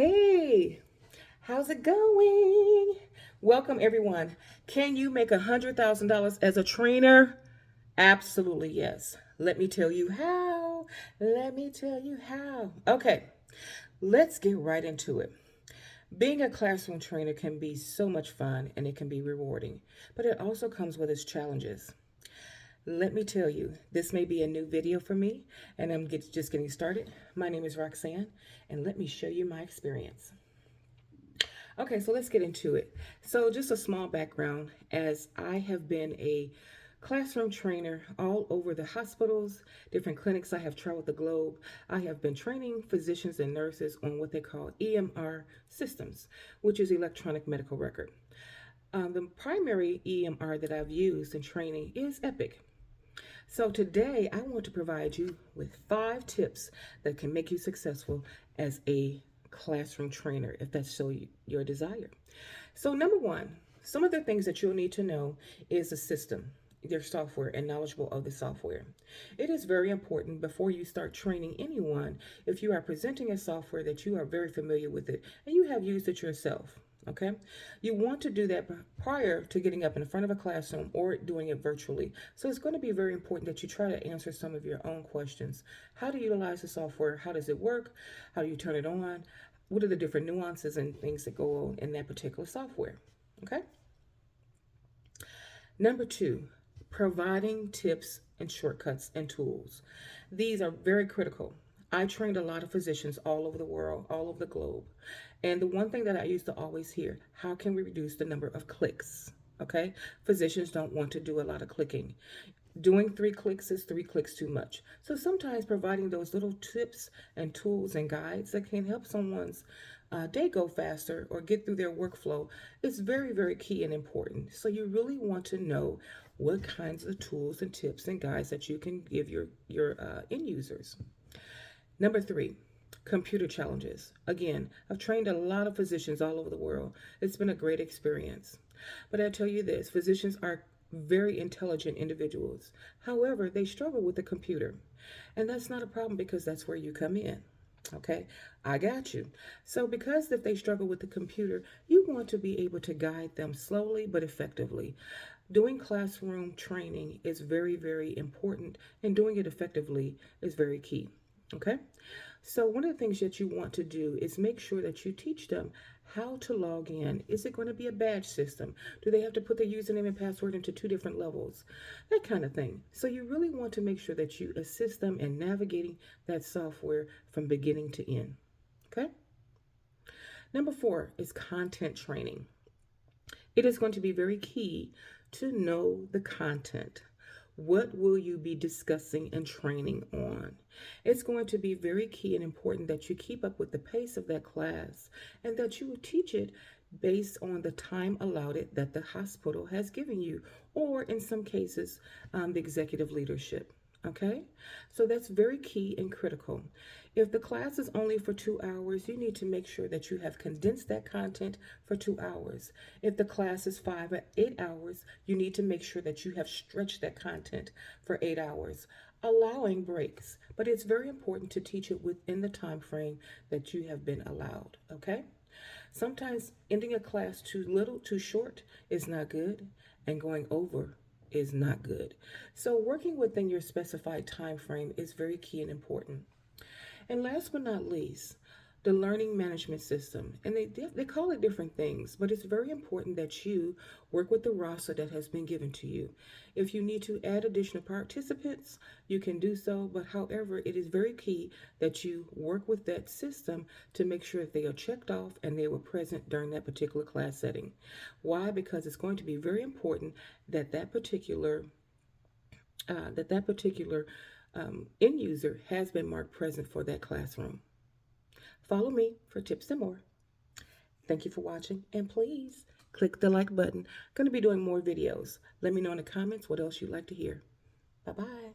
Hey, how's it going? Welcome, everyone. Can you make $100,000 as a trainer? Absolutely, yes. Let me tell you how. Let me tell you how. Okay, let's get right into it. Being a classroom trainer can be so much fun and it can be rewarding, but it also comes with its challenges. Let me tell you, this may be a new video for me, and just getting started. My name is Roxanne, and let me show you my experience. Okay, so let's get into it. So, just a small background as I have been a classroom trainer all over the hospitals, different clinics. I have traveled the globe. I have been training physicians and nurses on what they call EMR systems, which is electronic medical record. The primary EMR that I've used in training is Epic. So, today I want to provide you with 5 tips that can make you successful as a classroom trainer, if that's so your desire. So, number one, some of the things that you'll need to know is the system, their software, and knowledgeable of the software. It is very important before you start training anyone if you are presenting a software that you are very familiar with it and you have used it yourself. Okay, you want to do that prior to getting up in front of a classroom or doing it virtually. So it's going to be very important that you try to answer some of your own questions. How to utilize the software? How does it work? How do you turn it on? What are the different nuances and things that go on in that particular software? Okay. Number two, providing tips and shortcuts and tools. These are very critical. I trained a lot of physicians all over the world, all over the globe. And the one thing that I used to always hear, how can we reduce the number of clicks? Okay? Physicians don't want to do a lot of clicking. Doing 3 clicks is 3 clicks too much. So sometimes providing those little tips and tools and guides that can help someone's day go faster or get through their workflow is very, very key and important. So you really want to know what kinds of tools and tips and guides that you can give your end users. Number three, computer challenges. Again, I've trained a lot of physicians all over the world. It's been a great experience. But I tell you this, physicians are very intelligent individuals. However, they struggle with the computer. And that's not a problem because that's where you come in. Okay, I got you. So, because if they struggle with the computer, you want to be able to guide them slowly but effectively. Doing classroom training is very, very important, and doing it effectively is very key. Okay, so one of the things that you want to do is make sure that you teach them how to log in. Is it going to be a badge system? Do they have to put their username and password into 2 different levels? That kind of thing. So you really want to make sure that you assist them in navigating that software from beginning to end. Okay? Number 4 is content training. It is going to be very key to know the content. What will you be discussing and training on? It's going to be very key and important that you keep up with the pace of that class and that you will teach it based on the time allotted that the hospital has given you, or in some cases, the executive leadership. Okay, so that's very key and critical. If the class is only for 2 hours, you need to make sure that you have condensed that content for 2 hours. If the class is 5 or 8 hours, you need to make sure that you have stretched that content for 8 hours, allowing breaks. But it's very important to teach it within the time frame that you have been allowed. Okay. Sometimes ending a class too little, too short is not good, and going over is not good. So working within your specified time frame is very key and important. And last but not least, the learning management system. And they call it different things, but it's very important that you work with the roster that has been given to you. If you need to add additional participants, you can do so. But however, it is very key that you work with that system to make sure that they are checked off and they were present during that particular class setting. Why? Because it's going to be very important that that particular end user has been marked present for that classroom. Follow me for tips and more. Thank you for watching, and please click the like button. I'm going to be doing more videos. Let me know in the comments what else you'd like to hear. Bye bye.